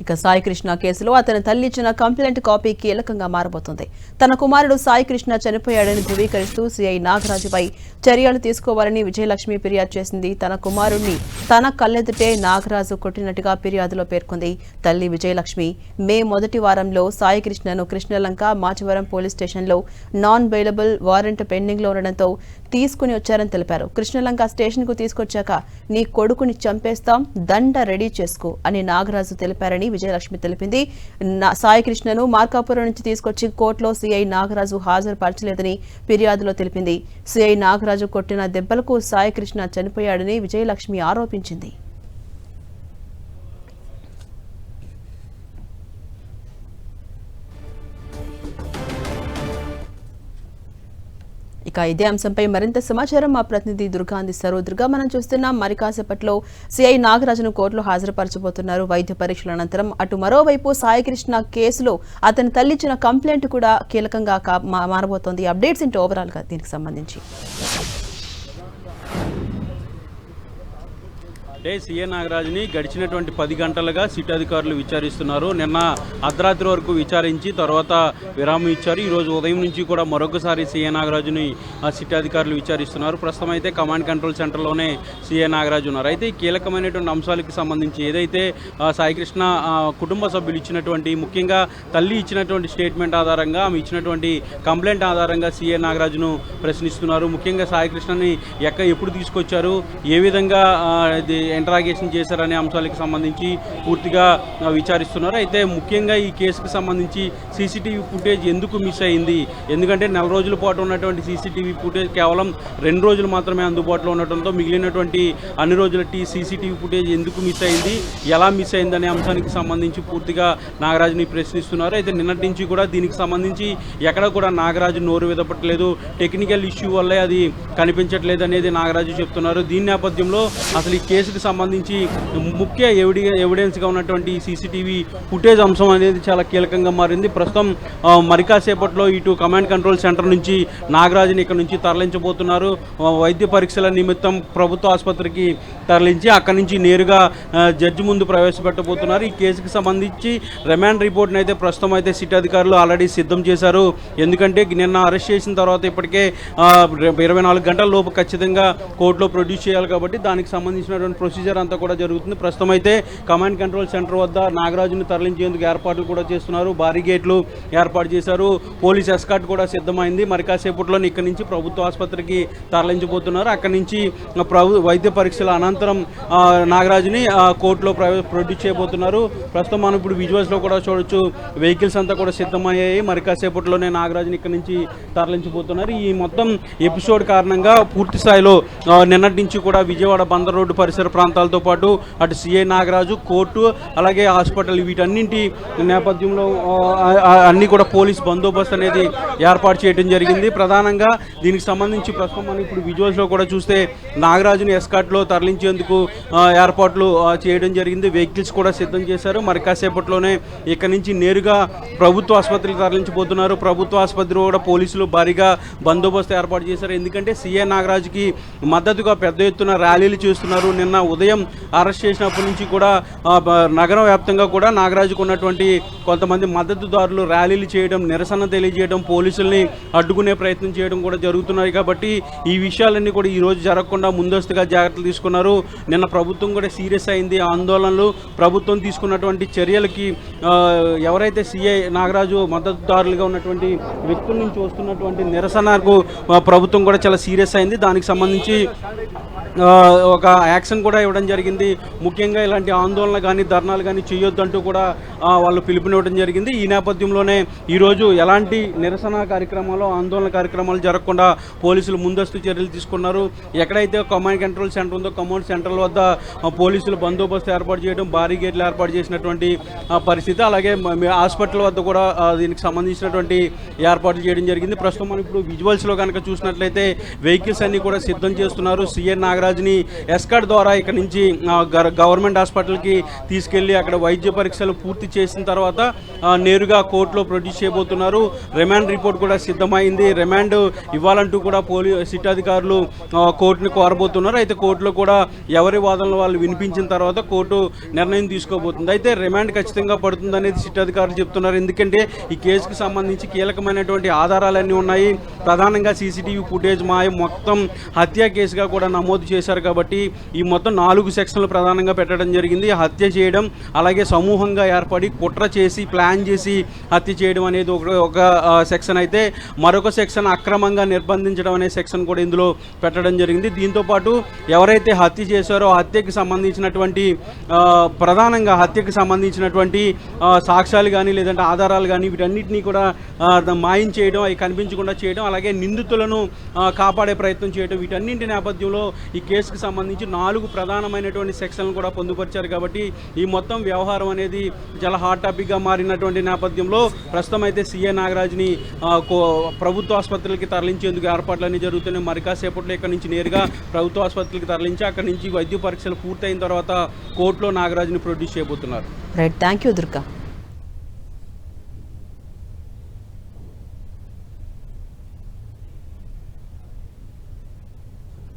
ఇక సాయి కృష్ణ కేసులో అతని తల్లి ఇచ్చిన కంప్లైంట్ కాపీ కీలకంగా మారబోతోంది. తన కుమారుడు సాయి కృష్ణ చనిపోయాడని ధృవీకరిస్తూ సీఐ నాగరాజుపై చర్యలు తీసుకోవాలని విజయలక్ష్మి ఫిర్యాదు చేసింది. తన కుమారుడిని తన కళ్ళెదుటే నాగరాజు కొట్టినట్టుగా ఫిర్యాదులో పేర్కొంది తల్లి విజయలక్ష్మి. మే మొదటి వారంలో సాయి కృష్ణను కృష్ణలంక మాచవరం పోలీస్ స్టేషన్లో నాన్ బెయిలబుల్ వారెంట్ పెండింగ్ లో ఉండడంతో తీసుకుని వచ్చారని తెలిపారు. కృష్ణలంక స్టేషన్ కు తీసుకొచ్చాక నీ కొడుకుని చంపేస్తాం, దండ రెడీ చేసుకో అని నాగరాజు తెలిపారని విజయలక్ష్మి తెలిపింది. సాయి కృష్ణను మార్కాపురం నుంచి తీసుకొచ్చి కోర్టులో సీఐ నాగరాజు హాజరుపరచలేదని ఫిర్యాదులో తెలిపింది. సీఐ నాగరాజు కొట్టిన దెబ్బలకు సాయి కృష్ణ చనిపోయాడని విజయలక్ష్మి ఆరోపించింది. ఇక ఇదే అంశంపై మరింత సమాచారం మా ప్రతినిధి దుర్గా అందిస్తారు. దుర్గా, మనం చూస్తున్నాం మరి కాసేపట్లో సిఐ నాగరాజును కోర్టులో హాజరుపరచబోతున్నారు వైద్య పరీక్షల అనంతరం. అటు మరోవైపు సాయి కృష్ణ కేసులో అతని తల్లిచ్చిన కంప్లైంట్ కూడా కీలకంగా మారబోతోంది. అప్డేట్స్ ఏంటి ఓవరాల్ గా దీనికి సంబంధించి? అంటే సీఏ నాగరాజుని గడిచినటువంటి 10 గంటలుగా సిట్ అధికారులు విచారిస్తున్నారు. నిన్న అర్ధరాత్రి వరకు విచారించి తర్వాత విరామం ఇచ్చారు. ఈరోజు ఉదయం నుంచి కూడా మరొకసారి సీఏ నాగరాజుని సిట్ అధికారులు విచారిస్తున్నారు. ప్రస్తుతం అయితే కమాండ్ కంట్రోల్ సెంటర్లోనే సీఏ నాగరాజు ఉన్నారు. అయితే కీలకమైనటువంటి అంశాలకు సంబంధించి ఏదైతే సాయికృష్ణ కుటుంబ సభ్యులు ఇచ్చినటువంటి, ముఖ్యంగా తల్లి ఇచ్చినటువంటి స్టేట్మెంట్ ఆధారంగా, ఆమె ఇచ్చినటువంటి కంప్లైంట్ ఆధారంగా సీఏ నాగరాజును ప్రశ్నిస్తున్నారు. ముఖ్యంగా సాయికృష్ణని ఎప్పుడు తీసుకొచ్చారు, ఏ విధంగా ఇంటరాగేషన్ చేశారనే అంశాలకు సంబంధించి పూర్తిగా విచారిస్తున్నారు. అయితే ముఖ్యంగా ఈ కేసుకు సంబంధించి సీసీటీవీ ఫుటేజ్ ఎందుకు మిస్ అయింది, ఎందుకంటే 4 రోజుల పాటు ఉన్నటువంటి సీసీటీవీ ఫుటేజ్ కేవలం 2 రోజులు మాత్రమే అందుబాటులో ఉండటంతో మిగిలినటువంటి అన్ని రోజుల సీసీటీవీ ఫుటేజ్ ఎందుకు మిస్ అయింది, ఎలా మిస్ అయింది అనే అంశానికి సంబంధించి పూర్తిగా నాగరాజుని ప్రశ్నిస్తున్నారు. అయితే నిన్నటి నుంచి కూడా దీనికి సంబంధించి ఎక్కడ కూడా నాగరాజు నోరు విదపట్లేదు, టెక్నికల్ ఇష్యూ వల్లే అది కనిపించట్లేదు అనేది నాగరాజు చెప్తున్నారు. దీని నేపథ్యంలో అసలు ఈ కేసుకు సంబంధించి ముఖ్య ఎవిడెన్స్గా ఉన్నటువంటి సీసీటీవీ ఫుటేజ్ అంశం అనేది చాలా కీలకంగా మారింది. ప్రస్తుతం మరికాసేపట్లో ఇటు కమాండ్ కంట్రోల్ సెంటర్ నుంచి నాగరాజుని ఇక్కడ నుంచి తరలించబోతున్నారు. వైద్య పరీక్షల నిమిత్తం ప్రభుత్వ ఆసుపత్రికి తరలించి అక్కడి నుంచి నేరుగా జడ్జి ముందు ప్రవేశపెట్టబోతున్నారు. ఈ కేసుకు సంబంధించి రిమాండ్ రిపోర్ట్ని అయితే ప్రస్తుతం అయితే సిట్ అధికారులు ఆల్రెడీ సిద్ధం చేశారు. ఎందుకంటే నిన్న అరెస్ట్ చేసిన తర్వాత ఇప్పటికే 24 గంటల లోపు ఖచ్చితంగా కోర్టులో ప్రొడ్యూస్ చేయాలి కాబట్టి దానికి సంబంధించినటువంటి ప్రొసీజర్ అంతా కూడా జరుగుతుంది. ప్రస్తుతం అయితే కమాండ్ కంట్రోల్ సెంటర్ వద్ద నాగరాజును తరలించేందుకు ఏర్పాట్లు కూడా చేస్తున్నారు. భారీ గేట్లు ఏర్పాటు చేశారు. పోలీస్ ఎస్కార్ట్ కూడా సిద్ధమైంది. మరి కాసేపట్లో ఇక్కడి నుంచి ప్రభుత్వ ఆసుపత్రికి తరలించబోతున్నారు. అక్కడి నుంచి వైద్య పరీక్షల అనంతరం నాగరాజుని కోర్టులో ప్రొడ్యూస్ చేయబోతున్నారు. ప్రస్తుతం మనం ఇప్పుడు విజువల్స్లో కూడా చూడొచ్చు, వెహికల్స్ అంతా కూడా సిద్ధమయ్యాయి. మరి కాసేపట్లోనే నాగరాజుని ఇక్కడి నుంచి తరలించబోతున్నారు. ఈ మొత్తం ఎపిసోడ్ కారణంగా పూర్తి స్థాయిలో నిన్నటి నుంచి కూడా విజయవాడ బందర్ రోడ్డు పరిసర ప్రాంతాలతో పాటు అటు సిఐ నాగరాజు, కోర్టు, అలాగే హాస్పిటల్, వీటన్నింటి నేపథ్యంలో అన్ని కూడా పోలీస్ బందోబస్తు అనేది ఏర్పాటు చేయడం జరిగింది. ప్రధానంగా దీనికి సంబంధించి ప్రస్తుతం మనం ఇప్పుడు విజువల్స్లో కూడా చూస్తే నాగరాజుని ఎస్కార్ట్లో తరలించేందుకు ఏర్పాట్లు చేయడం జరిగింది. వెహికల్స్ కూడా సిద్ధం చేశారు. మరి కాసేపట్లోనే ఇక్కడ నుంచి నేరుగా ప్రభుత్వ ఆసుపత్రికి తరలించబోతున్నారు. ప్రభుత్వ ఆసుపత్రిలో కూడా పోలీసులు భారీగా బందోబస్తు ఏర్పాటు చేశారు. ఎందుకంటే సీఐ నాగరాజుకి మద్దతుగా పెద్ద ఎత్తున ర్యాలీలు చేస్తున్నారు. నిన్న ఉదయం అరెస్ట్ చేసినప్పటి నుంచి కూడా నగరం వ్యాప్తంగా కూడా నాగరాజుకు ఉన్నటువంటి కొంతమంది మద్దతుదారులు ర్యాలీలు చేయడం, నిరసన తెలియజేయడం, పోలీసుల్ని అడ్డుకునే ప్రయత్నం చేయడం కూడా జరుగుతున్నాయి. కాబట్టి ఈ విషయాలన్నీ కూడా ఈరోజు జరగకుండా ముందస్తుగా జాగ్రత్తలు తీసుకున్నారు. నిన్న ప్రభుత్వం కూడా సీరియస్ అయింది. ఆందోళనలు, ప్రభుత్వం తీసుకున్నటువంటి చర్యలకి ఎవరైతే సీఐ నాగరాజు మద్దతుదారులుగా ఉన్నటువంటి వ్యక్తుల నుంచి వస్తున్నటువంటి నిరసనకు ప్రభుత్వం కూడా చాలా సీరియస్ అయింది. దానికి సంబంధించి ఒక యాక్షన్ కూడా ఇవ్వడం జరిగింది. ముఖ్యంగా ఇలాంటి ఆందోళన కానీ ధర్నాలు కానీ చేయొద్దంటూ కూడా వాళ్ళు పిలుపునివ్వడం జరిగింది. ఈ నేపథ్యంలోనే ఈరోజు ఎలాంటి నిరసన కార్యక్రమాలు, ఆందోళన కార్యక్రమాలు జరగకుండా పోలీసులు ముందస్తు చర్యలు తీసుకున్నారు. ఎక్కడైతే కమాండ్ కంట్రోల్ సెంటర్ ఉందో కమాండ్ సెంటర్ వద్ద పోలీసులు బందోబస్తు ఏర్పాటు చేయడం, భారీ గేట్లు ఏర్పాటు చేసినటువంటి పరిస్థితి. అలాగే హాస్పిటల్ వద్ద కూడా దీనికి సంబంధించినటువంటి ఏర్పాట్లు చేయడం జరిగింది. ప్రస్తుతం మనం ఇప్పుడు విజువల్స్లో కనుక చూసినట్లయితే వెహికల్స్ అన్నీ కూడా సిద్ధం చేస్తున్నారు. సీఎన్ నాగరాజు నాగరాజుని ఎస్కాట్ ద్వారా ఇక్కడ నుంచి గవర్నమెంట్ హాస్పిటల్కి తీసుకెళ్లి అక్కడ వైద్య పరీక్షలు పూర్తి చేసిన తర్వాత నేరుగా కోర్టులో ప్రొడ్యూస్ చేయబోతున్నారు. రిమాండ్ రిపోర్ట్ కూడా సిద్ధమైంది. రిమాండ్ ఇవ్వాలంటూ కూడా సిట్ అధికారులు కోర్టుని కోరబోతున్నారు. అయితే కోర్టులో కూడా ఎవరి వాదనలు వాళ్ళు వినిపించిన తర్వాత కోర్టు నిర్ణయం తీసుకోబోతుంది. అయితే రిమాండ్ ఖచ్చితంగా పడుతుంది అనేది సిట్ అధికారులు చెప్తున్నారు. ఎందుకంటే ఈ కేసుకు సంబంధించి కీలకమైనటువంటి ఆధారాలన్నీ ఉన్నాయి. ప్రధానంగా సీసీటీవీ ఫుటేజ్ మొత్తం హత్య కేసుగా కూడా నమోదు చేశారు. కాబట్టి ఈ మొత్తం 4 సెక్షన్లు ప్రధానంగా పెట్టడం జరిగింది. హత్య చేయడం, అలాగే సమూహంగా ఏర్పడి కుట్ర చేసి ప్లాన్ చేసి హత్య చేయడం అనేది ఒక సెక్షన్ అయితే, మరొక సెక్షన్ అక్రమంగా నిర్బంధించడం అనే సెక్షన్ కూడా ఇందులో పెట్టడం జరిగింది. దీంతోపాటు ఎవరైతే హత్య చేశారో హత్యకి సంబంధించినటువంటి ప్రధానంగా హత్యకి సంబంధించినటువంటి సాక్ష్యాలు కానీ లేదంటే ఆధారాలు కానీ వీటన్నిటినీ కూడా మాయం చేయడం, అవి కనిపించకుండా చేయడం, అలాగే నిందితులను కాపాడే ప్రయత్నం చేయడం, వీటన్నింటి నేపథ్యంలో ఈ కేసుకు సంబంధించి 4 ప్రధానమైనటువంటి సెక్షన్లు కూడా పొందుపరిచారు. కాబట్టి ఈ మొత్తం వ్యవహారం అనేది చాలా హాట్ టాపిక్గా మారినటువంటి నేపథ్యంలో ప్రస్తుతం అయితే సీఏ నాగరాజుని ప్రభుత్వ ఆసుపత్రులకి తరలించేందుకు ఏర్పాట్లన్నీ జరుగుతున్నాయి. మరి కాసేపట్లో ఇక్కడ నుంచి నేరుగా ప్రభుత్వ ఆసుపత్రులకి తరలించి అక్కడి నుంచి వైద్య పరీక్షలు పూర్తయిన తర్వాత కోర్టులో నాగరాజుని ప్రొడ్యూస్ చేయబోతున్నారు. Right, thank you Durga.